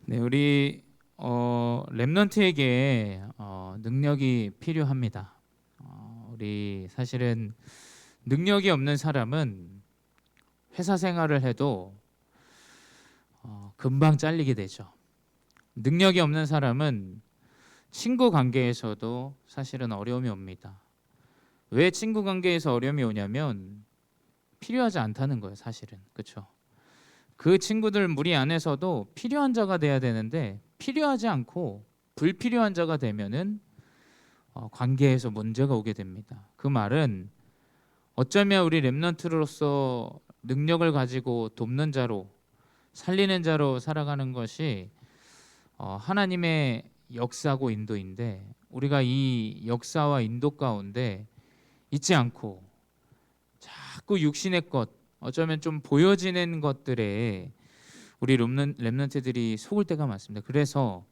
네, 우리 렘넌트에게 능력이 필요합니다. 우리 사실은 능력이 없는 사람은 회사 생활을 해도 금방 잘리게 되죠. 능력이 없는 사람은 친구 관계에서도 사실은 어려움이 옵니다. 왜 친구 관계에서 어려움이 오냐면 필요하지 않다는 거예요, 사실은. 그렇죠? 그 친구들 무리 안에서도 필요한 자가 돼야 되는데 필요하지 않고 불필요한 자가 되면은 관계에서 문제가 오게 됩니다. 그 말은 어쩌면 우리 렘넌트로서 능력을 가지고 돕는 자로 살리는 자로 살아가는 것이 하나님의 역사고 인도인데 우리가 이 역사와 인도 가운데 있지 않고 자꾸 육신의 것 어쩌면 좀 보여지는 것들에 우리 렘넌트들이 속을 때가 많습니다. 그래서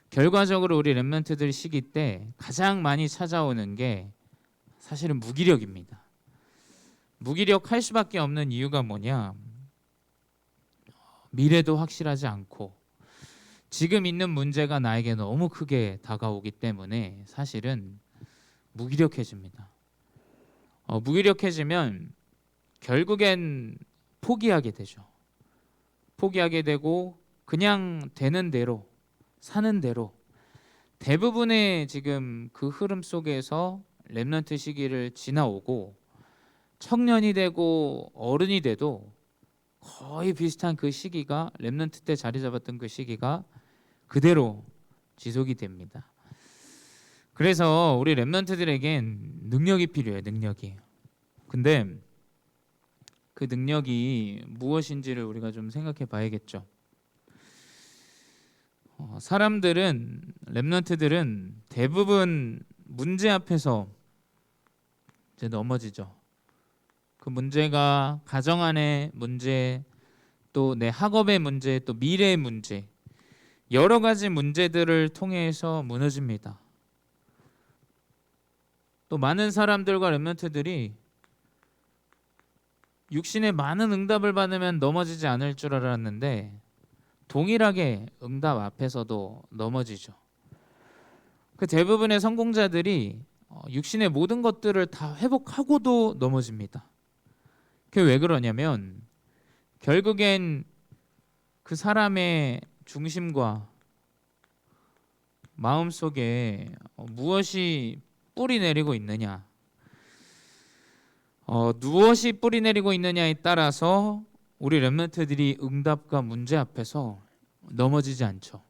결과적으로 우리 렘넌트들 시기 때 가장 많이 찾아오는 게 사실은 무기력입니다. 무기력할 수밖에 없는 이유가 뭐냐? 미래도 확실하지 않고 지금 있는 문제가 나에게 너무 크게 다가오기 때문에 사실은 무기력해집니다. 무기력해지면 결국엔 포기하게 되죠. 포기하게 되고 그냥 되는 대로 사는 대로 대부분의 지금 그 흐름 속에서 렘넌트 시기를 지나오고 청년이 되고 어른이 돼도 거의 비슷한 그 시기가 렘넌트 때 자리 잡았던 그 시기가 그대로 지속이 됩니다. 그래서 우리 렘넌트들에겐 능력이 필요해요. 능력이. 근데 그 능력이 무엇인지를 우리가 좀 생각해 봐야겠죠. 사람들은 렘넌트들은 대부분 문제 앞에서 이제 넘어지죠. 그 문제가 가정 안의 문제, 또 내 학업의 문제, 또 미래의 문제, 여러 가지 문제들을 통해서 무너집니다. 또 많은 사람들과 렘넌트들이 육신의 많은 응답을 받으면 넘어지지 않을 줄 알았는데 동일하게 응답 앞에서도 넘어지죠. 그 대부분의 성공자들이 육신의 모든 것들을 다 회복하고도 넘어집니다. 그게 왜 그러냐면 결국엔 그 사람의 중심과 마음속에 무엇이 뿌리 내리고 있느냐, 무엇이 뿌리 내리고 있느냐에 따라서 우리 렘넌트들이 응답과 문제 앞에서 넘어지지 않죠.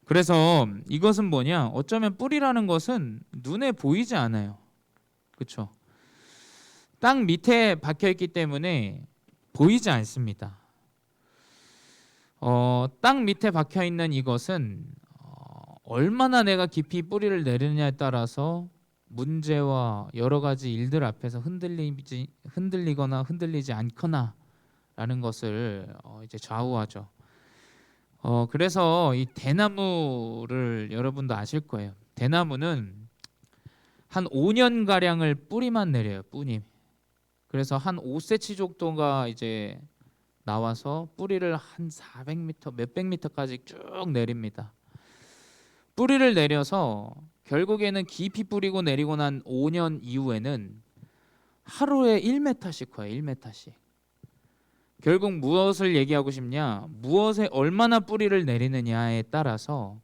그래서 이것은 뭐냐? 어쩌면 뿌리라는 것은 눈에 보이지 않아요. 그렇죠? 땅 밑에 박혀 있기 때문에 보이지 않습니다. 땅 밑에 박혀 있는 이것은 얼마나 내가 깊이 뿌리를 내리느냐에 따라서 문제와 여러 가지 일들 앞에서 흔들리거나 흔들리지 않거나라는 것을 이제 좌우하죠. 그래서 이 대나무를 여러분도 아실 거예요. 대나무는 한 5년 가량을 뿌리만 내려요. 뿌리. 그래서 한 5cm 정도가 이제 나와서 뿌리를 한 400m, 몇백 미터까지 쭉 내립니다. 뿌리를 내려서 결국에는 깊이 뿌리고 내리고 난 5년 이후에는 하루에 1m씩 커요. 1m씩. 결국 무엇을 얘기하고 싶냐? 무엇에 얼마나 뿌리를 내리느냐에 따라서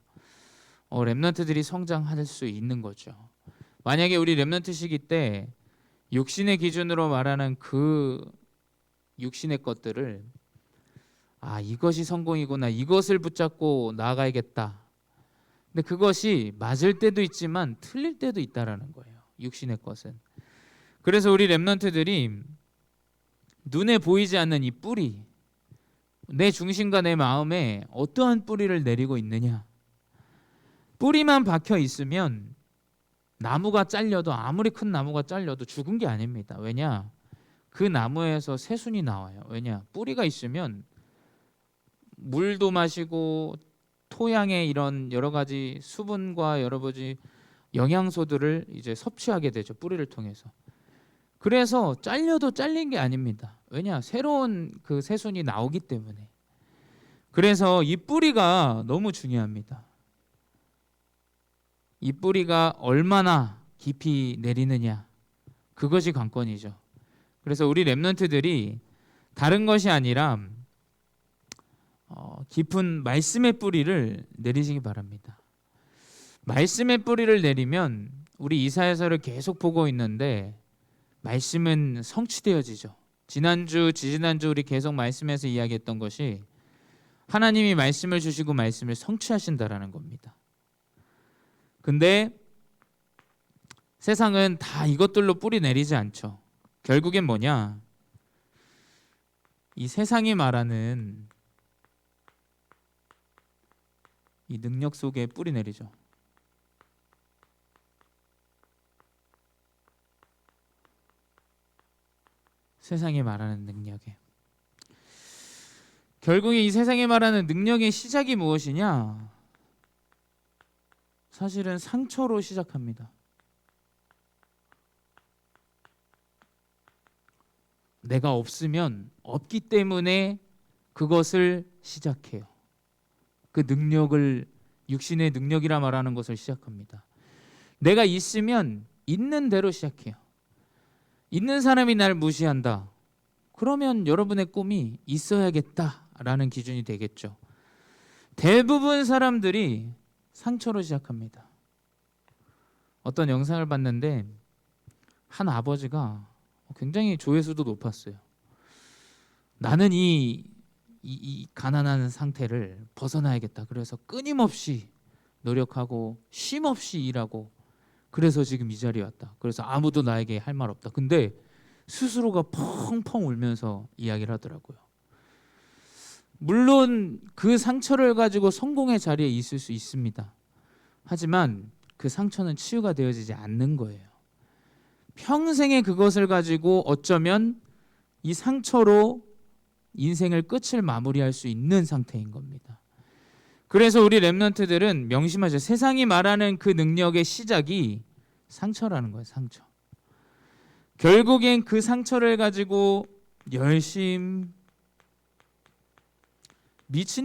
렘넌트들이 성장할 수 있는 거죠. 만약에 우리 렘넌트 시기 때 육신의 기준으로 말하는 그 육신의 것들을 이것이 성공이구나. 이것을 붙잡고 나아가야겠다. 근데 그것이 맞을 때도 있지만 틀릴 때도 있다라는 거예요. 육신의 것은. 그래서 우리 렘넌트들이 눈에 보이지 않는 이 뿌리, 내 중심과 내 마음에 어떠한 뿌리를 내리고 있느냐. 뿌리만 박혀 있으면 나무가 잘려도 아무리 큰 나무가 잘려도 죽은 게 아닙니다. 왜냐? 그 나무에서 새순이 나와요. 왜냐? 뿌리가 있으면 물도 마시고 토양의 이런 여러 가지 수분과 여러 가지 영양소들을 이제 섭취하게 되죠. 뿌리를 통해서. 그래서 잘려도 잘린 게 아닙니다. 왜냐? 새로운 그 새순이 나오기 때문에. 그래서 이 뿌리가 너무 중요합니다. 이 뿌리가 얼마나 깊이 내리느냐, 그것이 관건이죠. 그래서 우리 렘넌트들이 다른 것이 아니라 깊은 말씀의 뿌리를 내리시기 바랍니다. 말씀의 뿌리를 내리면 우리 이사야서를 계속 보고 있는데 말씀은 성취되어지죠. 지난주, 지지난주 우리 계속 말씀에서 이야기했던 것이 하나님이 말씀을 주시고 말씀을 성취하신다라는 겁니다. 근데 세상은 다 이것들로 뿌리 내리지 않죠. 결국엔 뭐냐? 이 세상이 말하는 이 능력 속에 뿌리 내리죠. 세상이 말하는 능력에. 결국에 이 세상이 말하는 능력의 시작이 무엇이냐? 사실은 상처로 시작합니다. 내가 없으면 없기 때문에 그것을 시작해요. 그 능력을, 육신의 능력이라 말하는 것을 시작합니다. 내가 있으면 있는 대로 시작해요. 있는 사람이 날 무시한다. 그러면 여러분의 꿈이 있어야겠다라는 기준이 되겠죠. 대부분 사람들이 상처로 시작합니다. 어떤 영상을 봤는데 한 아버지가 굉장히 조회수도 높았어요. 나는 이 가난한 상태를 벗어나야겠다. 그래서 끊임없이 노력하고 쉼없이 일하고, 그래서 지금 이 자리에 왔다. 그래서 아무도 나에게 할 말 없다. 근데 스스로가 펑펑 울면서 이야기를 하더라고요. 물론 그 상처를 가지고 성공의 자리에 있을 수 있습니다. 하지만 그 상처는 치유가 되어지지 않는 거예요. 평생에 그것을 가지고 어쩌면 이 상처로 인생을 끝을 마무리할 수 있는 상태인 겁니다. 그래서 우리 렘넌트들은 명심하죠. 세상이 말하는 그 능력의 시작이 상처라는 거예요. 상처. 결국엔 그 상처를 가지고 미친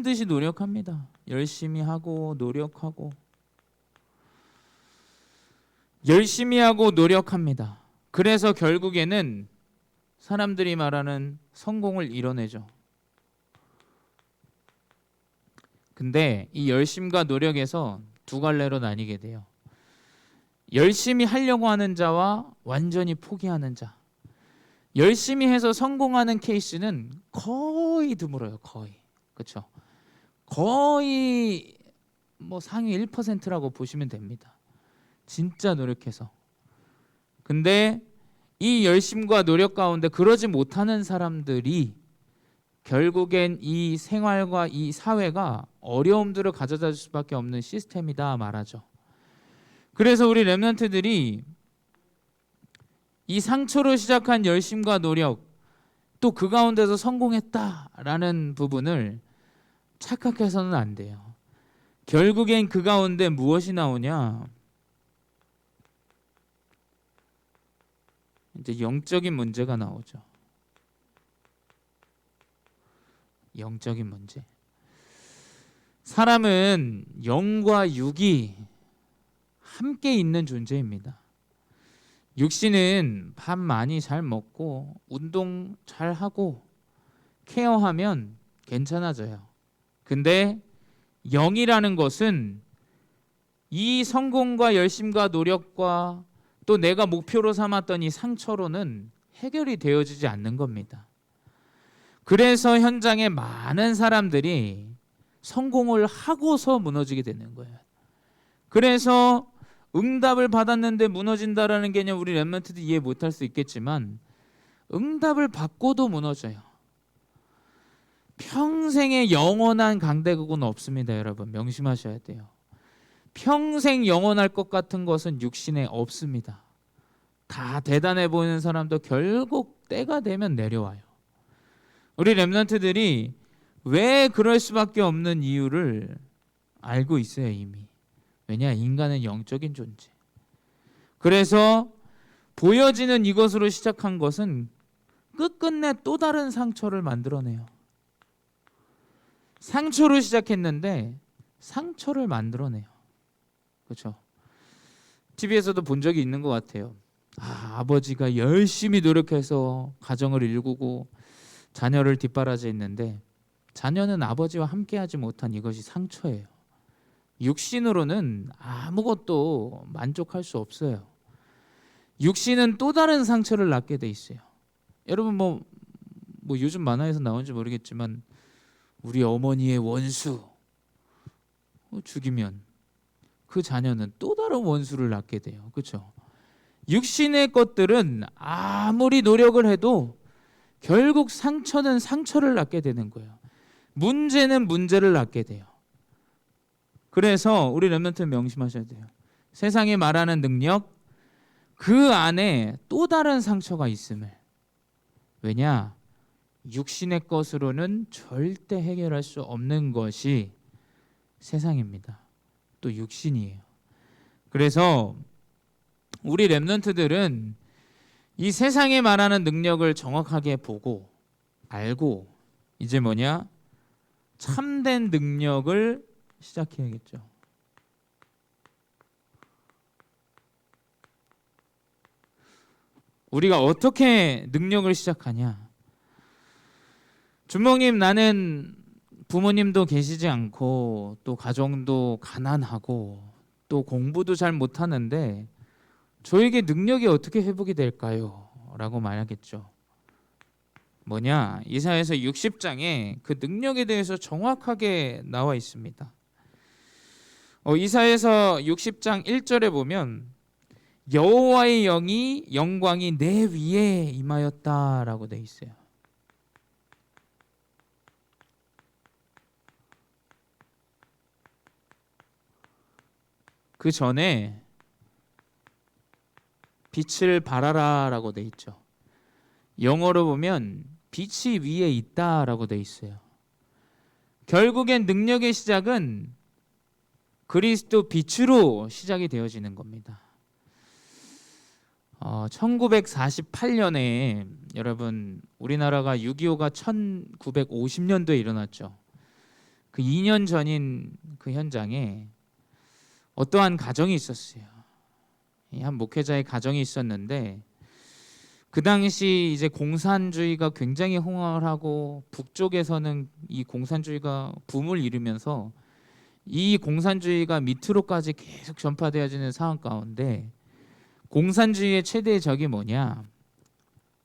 듯이 노력합니다. 열심히 하고 노력하고 열심히 하고 노력합니다. 그래서 결국에는 사람들이 말하는 성공을 이뤄내죠. 근데 이 열심과 노력에서 두 갈래로 나뉘게 돼요. 열심히 하려고 하는 자와 완전히 포기하는 자. 열심히 해서 성공하는 케이스는 거의 드물어요. 거의. 그렇죠? 거의 뭐 상위 1%라고 보시면 됩니다. 진짜 노력해서. 근데 이 열심과 노력 가운데 그러지 못하는 사람들이 결국엔 이 생활과 이 사회가 어려움들을 가져다 줄 수밖에 없는 시스템이다 말하죠. 그래서 우리 렘넌트들이 이 상처로 시작한 열심과 노력, 또 그 가운데서 성공했다라는 부분을 착각해서는 안 돼요. 결국엔 그 가운데 무엇이 나오냐? 이제 영적인 문제가 나오죠. 영적인 문제. 사람은 영과 육이 함께 있는 존재입니다. 육신은 밥 많이 잘 먹고 운동 잘 하고 케어하면 괜찮아져요. 근데 영이라는 것은 이 성공과 열심과 노력과 또 내가 목표로 삼았던 이 상처로는 해결이 되어지지 않는 겁니다. 그래서 현장에 많은 사람들이 성공을 하고서 무너지게 되는 거예요. 그래서 응답을 받았는데 무너진다라는 개념 우리 렘넌트도 이해 못할 수 있겠지만 응답을 받고도 무너져요. 평생의 영원한 강대국은 없습니다. 여러분 명심하셔야 돼요. 평생 영원할 것 같은 것은 육신에 없습니다. 다 대단해 보이는 사람도 결국 때가 되면 내려와요. 우리 렘넌트들이 왜 그럴 수밖에 없는 이유를 알고 있어요. 이미. 왜냐? 인간은 영적인 존재. 그래서 보여지는 이것으로 시작한 것은 끝끝내 또 다른 상처를 만들어내요. 상처로 시작했는데 상처를 만들어내요. 그렇죠? TV에서도 본 적이 있는 것 같아요. 아버지가 열심히 노력해서 가정을 일구고 자녀를 뒷바라지했는데 자녀는 아버지와 함께하지 못한 이것이 상처예요. 육신으로는 아무것도 만족할 수 없어요. 육신은 또 다른 상처를 낳게 돼 있어요. 여러분 뭐 요즘 만화에서 나오는지 모르겠지만 우리 어머니의 원수 죽이면 그 자녀는 또 다른 원수를 낳게 돼요. 그렇죠? 육신의 것들은 아무리 노력을 해도 결국 상처는 상처를 낳게 되는 거예요. 문제는 문제를 낳게 돼요. 그래서 우리 렘넌트 명심하셔야 돼요. 세상이 말하는 능력, 그 안에 또 다른 상처가 있음을. 왜냐? 육신의 것으로는 절대 해결할 수 없는 것이 세상입니다. 또 육신이에요. 그래서 우리 렘넌트들은 이 세상에 말하는 능력을 정확하게 보고 알고 이제 뭐냐? 참된 능력을 시작해야겠죠. 우리가 어떻게 능력을 시작하냐? 준목님, 나는 부모님도 계시지 않고 또 가정도 가난하고 또 공부도 잘 못하는데 저에게 능력이 어떻게 회복이 될까요? 라고 말하겠죠. 뭐냐? 이사야서 60장에 그 능력에 대해서 정확하게 나와 있습니다. 이사야서 60장 1절에 보면 여호와의 영광이 내 위에 임하였다라고 돼 있어요. 그 전에 빛을 발하라라고 돼 있죠. 영어로 보면 빛이 위에 있다라고 돼 있어요. 결국엔 능력의 시작은 그리스도 빛으로 시작이 되어지는 겁니다. 1948년에 여러분 우리나라가 6.25가 1950년도에 일어났죠. 그 2년 전인 그 현장에 어떠한 가정이 있었어요. 한 목회자의 가정이 있었는데 그 당시 이제 공산주의가 굉장히 흥황을 하고 북쪽에서는 이 공산주의가 붐을 이루면서 이 공산주의가 밑으로까지 계속 전파되어지는 상황 가운데 공산주의의 최대의 적이 뭐냐?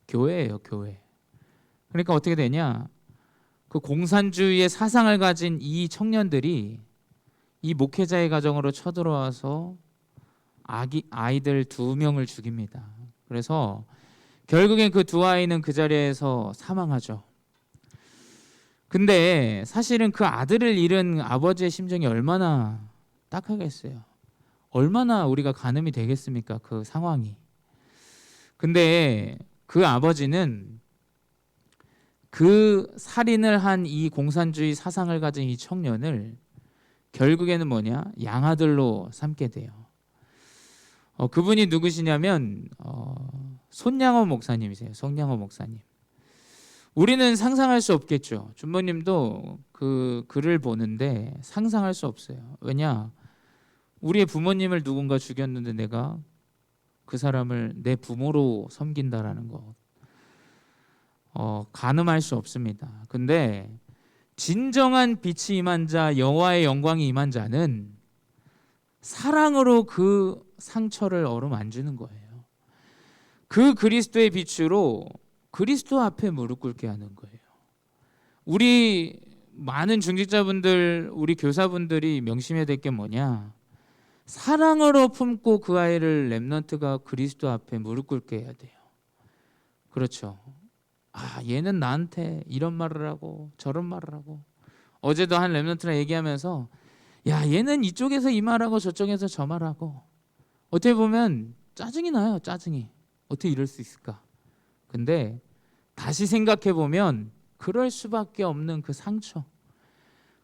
교회예요, 교회. 그러니까 어떻게 되냐? 그 공산주의의 사상을 가진 이 청년들이 이 목회자의 가정으로 쳐들어와서 아이들 2명을 죽입니다. 그래서 결국엔 그 2아이는 그 자리에서 사망하죠. 근데 사실은 그 아들을 잃은 아버지의 심정이 얼마나 딱하겠어요. 얼마나 우리가 가늠이 되겠습니까? 그 상황이. 근데 그 아버지는 그 살인을 한 이 공산주의 사상을 가진 이 청년을 결국에는 뭐냐? 양아들로 삼게 돼요. 그분이 누구시냐면 손양호 목사님이세요. 손양호 목사님. 우리는 상상할 수 없겠죠. 준모님도 그 글을 보는데 상상할 수 없어요. 왜냐? 우리의 부모님을 누군가 죽였는데 내가 그 사람을 내 부모로 섬긴다라는 것 가늠할 수 없습니다. 근데 진정한 빛이 임한 자, 여호와의 영광이 임한 자는 사랑으로 그 상처를 어루만지는 거예요. 그 그리스도의 빛으로 그리스도 앞에 무릎 꿇게 하는 거예요. 우리 많은 중직자분들, 우리 교사분들이 명심해야 될 게 뭐냐? 사랑으로 품고 그 아이를 렘넌트가 그리스도 앞에 무릎 꿇게 해야 돼요. 그렇죠. 얘는 나한테 이런 말을 하고 저런 말을 하고. 어제도 한 렘넌트랑 얘기하면서 얘는 이쪽에서 이 말하고 저쪽에서 저 말하고. 어떻게 보면 짜증이 나요. 짜증이. 어떻게 이럴 수 있을까? 근데 다시 생각해 보면 그럴 수밖에 없는 그 상처,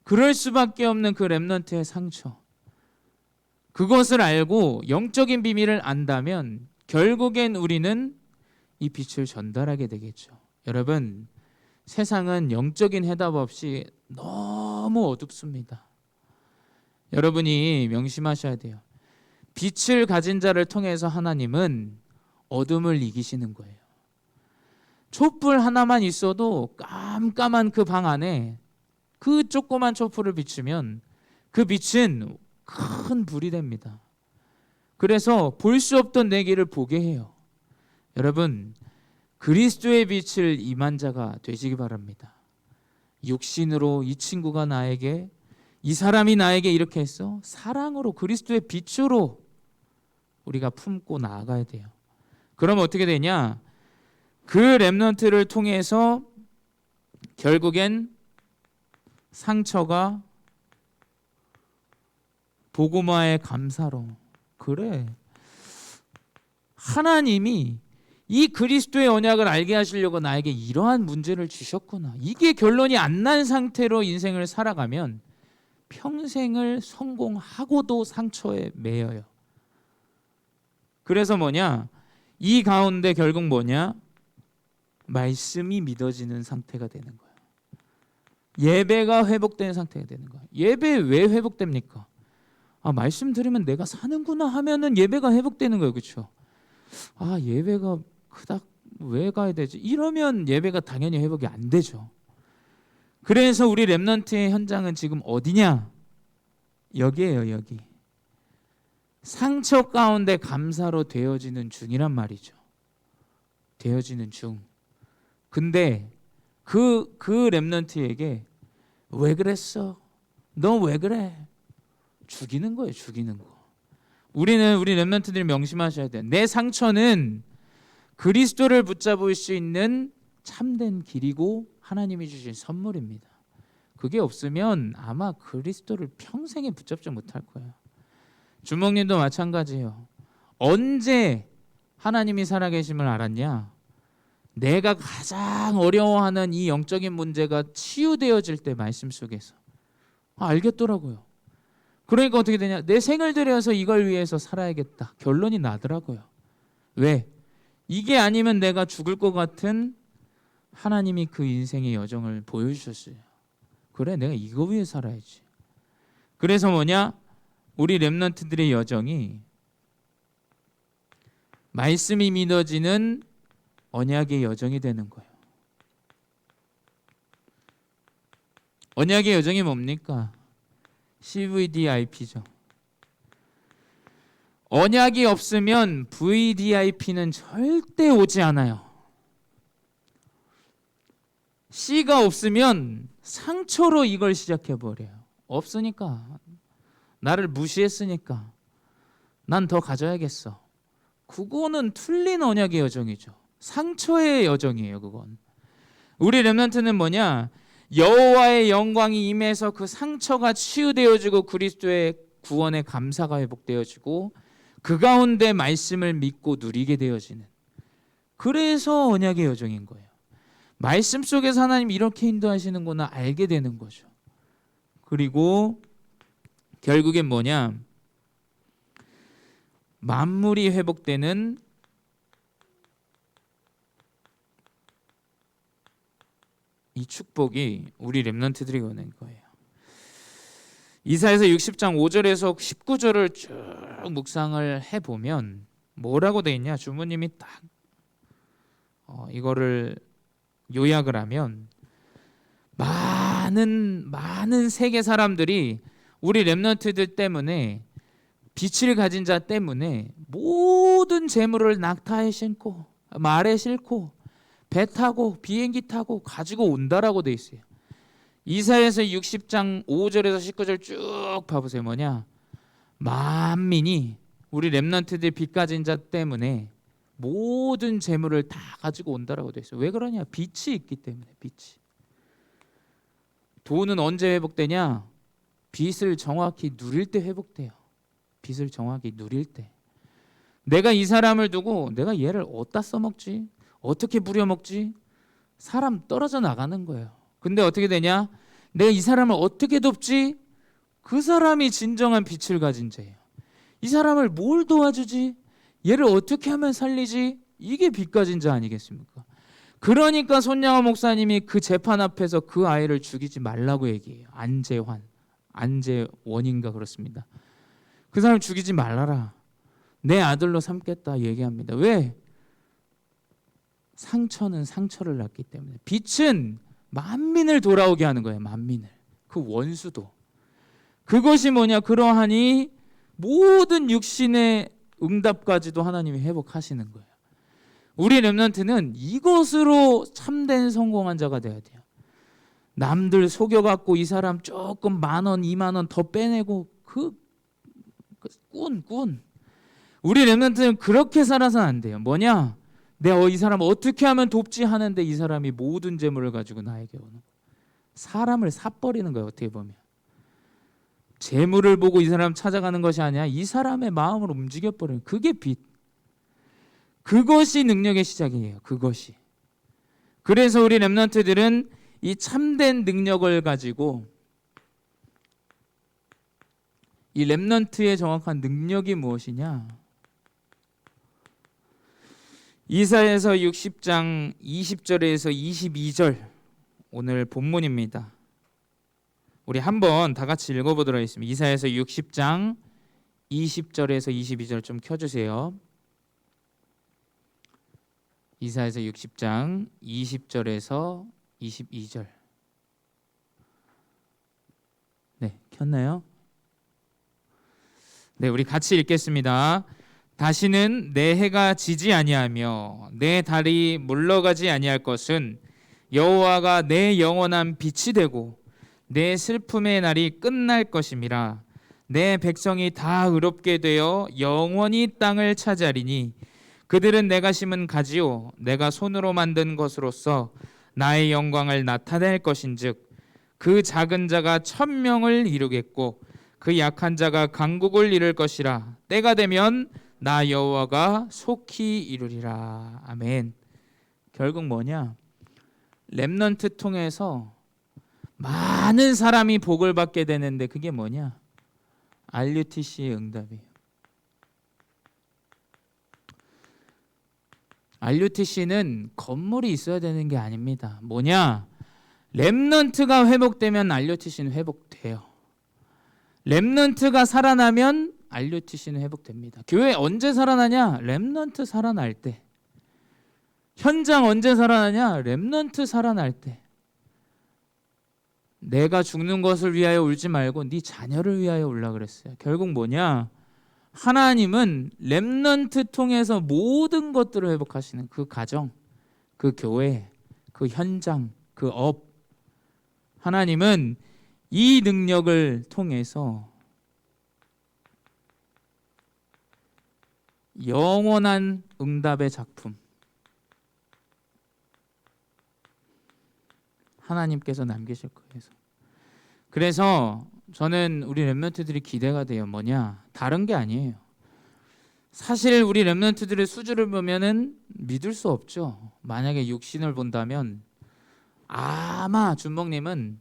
그럴 수밖에 없는 그 렘넌트의 상처, 그것을 알고 영적인 비밀을 안다면 결국엔 우리는 이 빛을 전달하게 되겠죠. 여러분, 세상은 영적인 해답 없이 너무 어둡습니다. 여러분이 명심하셔야 돼요. 빛을 가진 자를 통해서 하나님은 어둠을 이기시는 거예요. 촛불 하나만 있어도 깜깜한 그 방 안에 그 조그만 촛불을 비추면 그 빛은 큰 불이 됩니다. 그래서 볼 수 없던 내 길을 보게 해요. 여러분, 그리스도의 빛을 임한 자가 되시기 바랍니다. 육신으로 이 친구가 나에게, 이 사람이 나에게 이렇게 했어? 사랑으로, 그리스도의 빛으로 우리가 품고 나아가야 돼요. 그럼 어떻게 되냐? 그 렘넌트를 통해서 결국엔 상처가 복음화의 감사로. 그래, 하나님이 이 그리스도의 언약을 알게 하시려고 나에게 이러한 문제를 주셨구나. 이게 결론이 안 난 상태로 인생을 살아가면 평생을 성공하고도 상처에 매여요. 그래서 뭐냐? 이 가운데 결국 뭐냐? 말씀이 믿어지는 상태가 되는 거예요. 예배가 회복되는 상태가 되는 거예요. 예배 왜 회복됩니까? 말씀 들으면 내가 사는구나 하면은 예배가 회복되는 거예요. 그렇죠? 예배가 그닥 왜 가야 되지? 이러면 예배가 당연히 회복이 안 되죠. 그래서 우리 렘넌트의 현장은 지금 어디냐? 여기에요. 여기. 상처 가운데 감사로 되어지는 중이란 말이죠. 되어지는 중. 근데 그 렘넌트에게 왜 그랬어? 너 왜 그래? 죽이는 거예요. 죽이는 거. 우리 렘넌트들이 명심하셔야 돼요. 내 상처는 그리스도를 붙잡을 수 있는 참된 길이고 하나님이 주신 선물입니다. 그게 없으면 아마 그리스도를 평생에 붙잡지 못할 거예요. 주목님도 마찬가지예요. 언제 하나님이 살아계심을 알았냐? 내가 가장 어려워하는 이 영적인 문제가 치유되어질 때 말씀 속에서 알겠더라고요. 그러니까 어떻게 되냐? 내 생을 들여서 이걸 위해서 살아야겠다. 결론이 나더라고요. 왜? 이게 아니면 내가 죽을 것 같은 하나님이 그 인생의 여정을 보여주셨어요. 그래, 내가 이거 위해 살아야지. 그래서 뭐냐? 우리 렘넌트들의 여정이 말씀이 믿어지는 언약의 여정이 되는 거예요. 언약의 여정이 뭡니까? CVDIP죠. 언약이 없으면 VDIP는 절대 오지 않아요. C가 없으면 상처로 이걸 시작해버려요. 없으니까, 나를 무시했으니까 난 더 가져야겠어. 그거는 틀린 언약의 여정이죠. 상처의 여정이에요. 그건. 우리 렘넌트는 뭐냐? 여호와의 영광이 임해서 그 상처가 치유되어지고 그리스도의 구원의 감사가 회복되어지고 그 가운데 말씀을 믿고 누리게 되어지는, 그래서 언약의 여정인 거예요. 말씀 속에서 하나님 이렇게 인도하시는구나 알게 되는 거죠. 그리고 결국엔 뭐냐? 만물이 회복되는 이 축복이 우리 렘넌트들이 오는 거예요. 이사야서 60장 5절에서 19절을 쭉 묵상을 해보면 뭐라고 돼 있냐? 주무님이 딱 이거를 요약을 하면 많은 세계 사람들이 우리 렘넌트들 때문에, 빛을 가진 자 때문에 모든 재물을 낙타에 싣고 말에 싣고 배 타고 비행기 타고 가지고 온다라고 돼 있어요. 이사야서 60장 5절에서 19절 쭉 봐보세요. 뭐냐? 만민이 우리 렘넌트들 빛 가진 자 때문에 모든 재물을 다 가지고 온다라고 돼 있어요. 왜 그러냐? 빛이 있기 때문에. 빛이. 돈은 언제 회복되냐? 빛을 정확히 누릴 때 회복돼요. 빛을 정확히 누릴 때. 내가 이 사람을 두고 내가 얘를 어디다 써먹지? 어떻게 부려먹지? 사람 떨어져 나가는 거예요. 근데 어떻게 되냐? 내가 이 사람을 어떻게 돕지? 그 사람이 진정한 빛을 가진 자예요. 이 사람을 뭘 도와주지? 얘를 어떻게 하면 살리지? 이게 빛 가진 자 아니겠습니까? 그러니까 손양호 목사님이 그 재판 앞에서 그 아이를 죽이지 말라고 얘기해요. 안재원인가 그렇습니다. 그 사람 죽이지 말라라. 내 아들로 삼겠다 얘기합니다. 왜? 상처는 상처를 낳기 때문에. 빛은 만민을 돌아오게 하는 거예요. 만민을. 그 원수도. 그것이 뭐냐? 그러하니 모든 육신의 응답까지도 하나님이 회복하시는 거예요. 우리 렘넌트는 이것으로 참된 성공한 자가 돼야 돼요. 남들 속여갖고 이 사람 조금 10,000원, 20,000원 더 빼내고 꾼. 우리 렘넌트는 그렇게 살아서는 안 돼요. 뭐냐? 내가 이 사람 어떻게 하면 돕지 하는데 이 사람이 모든 재물을 가지고 나에게 오는 거예요. 사람을 사버리는 거예요. 어떻게 보면. 재물을 보고 이 사람 찾아가는 것이 아니라 이 사람의 마음을 움직여버리는, 그게 빛. 그것이 능력의 시작이에요. 그것이. 그래서 우리 렘넌트들은 이 참된 능력을 가지고, 이 렘넌트의 정확한 능력이 무엇이냐? 이사야서 60장 20절에서 22절 오늘 본문입니다. 우리 한번 다 같이 읽어보도록 하겠습니다. 이사야서 60장 20절에서 22절 좀 켜주세요. 이사야서 60장 20절에서 22절. 네, 켰나요? 네, 우리 같이 읽겠습니다. 다시는 내 해가 지지 아니하며 내 달이 물러가지 아니할 것은 여호와가 내 영원한 빛이 되고 내 슬픔의 날이 끝날 것임이라. 내 백성이 다 의롭게 되어 영원히 땅을 차지하리니 그들은 내가 심은 가지요 내가 손으로 만든 것으로서 나의 영광을 나타낼 것인즉 그 작은 자가 1,000명을 이루겠고 그 약한 자가 강국을 이룰 것이라. 때가 되면 나 여호와가 속히 이루리라. 아멘. 결국 뭐냐? 렘넌트 통해서 많은 사람이 복을 받게 되는데 그게 뭐냐? RUTC의 응답이에요. RUTC는 건물이 있어야 되는 게 아닙니다. 뭐냐? 렘넌트가 회복되면 RUTC는 회복돼요. 렘넌트가 살아나면 RUTC는 회복됩니다. 교회 언제 살아나냐? 렘넌트 살아날 때. 현장 언제 살아나냐? 렘넌트 살아날 때. 내가 죽는 것을 위하여 울지 말고 네 자녀를 위하여 울라 그랬어요. 결국 뭐냐? 하나님은 렘넌트 통해서 모든 것들을 회복하시는 그 가정, 그 교회, 그 현장, 그 업. 하나님은 이 능력을 통해서 영원한 응답의 작품, 하나님께서 남기실 거예요. 그래서 저는 우리 렘넌트들이 기대가 돼요. 뭐냐? 다른 게 아니에요. 사실 우리 렘넌트들의 수주를 보면은 믿을 수 없죠. 만약에 육신을 본다면 아마 준목님은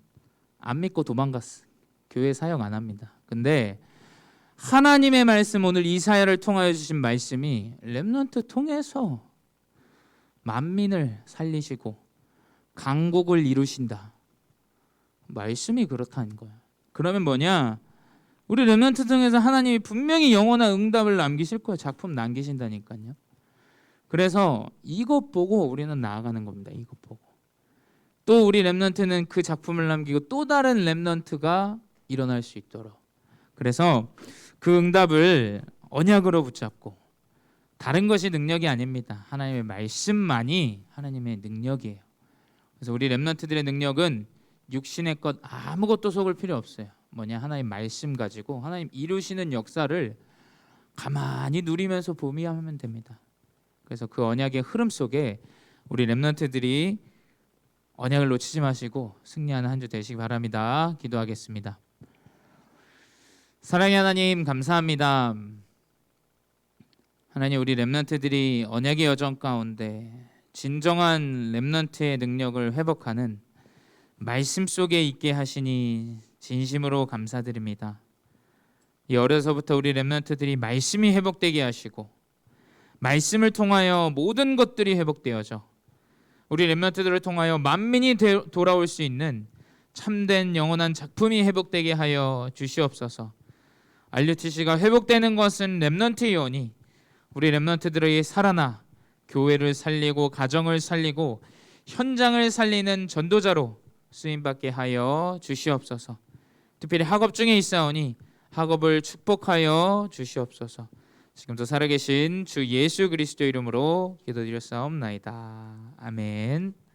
안 믿고 도망갔어. 교회 사역 안 합니다. 근데 하나님의 말씀, 오늘 이사야를 통하여 주신 말씀이 렘넌트 통해서 만민을 살리시고 강국을 이루신다. 말씀이 그렇다는 거야. 그러면 뭐냐? 우리 렘넌트 중에서 하나님이 분명히 영원한 응답을 남기실 거예요. 작품 남기신다니까요. 그래서 이것 보고 우리는 나아가는 겁니다. 이것 보고. 또 우리 렘넌트는 그 작품을 남기고 또 다른 렘넌트가 일어날 수 있도록. 그래서 그 응답을 언약으로 붙잡고, 다른 것이 능력이 아닙니다. 하나님의 말씀만이 하나님의 능력이에요. 그래서 우리 렘넌트들의 능력은 육신의 것 아무것도 속을 필요 없어요. 뭐냐? 하나님 말씀 가지고 하나님 이루시는 역사를 가만히 누리면서 보미하면 됩니다. 그래서 그 언약의 흐름 속에 우리 렘넌트들이 언약을 놓치지 마시고 승리하는 한 주 되시기 바랍니다. 기도하겠습니다. 사랑의 하나님, 감사합니다. 하나님, 우리 렘넌트들이 언약의 여정 가운데 진정한 렘넌트의 능력을 회복하는 말씀 속에 있게 하시니 진심으로 감사드립니다. 이 어려서부터 우리 렘넌트들이 말씀이 회복되게 하시고 말씀을 통하여 모든 것들이 회복되어져 우리 렘넌트들을 통하여 만민이 돌아올 수 있는 참된 영원한 작품이 회복되게 하여 주시옵소서. RUTC가 회복되는 것은 렘넌트이오니 우리 렘넌트들의 살아나 교회를 살리고 가정을 살리고 현장을 살리는 전도자로 쓰임받게 하여 주시옵소서. 특별히 학업 중에 있사오니 학업을 축복하여 주시옵소서. 지금도 살아계신 주 예수 그리스도 이름으로 기도드렸사옵나이다. 아멘.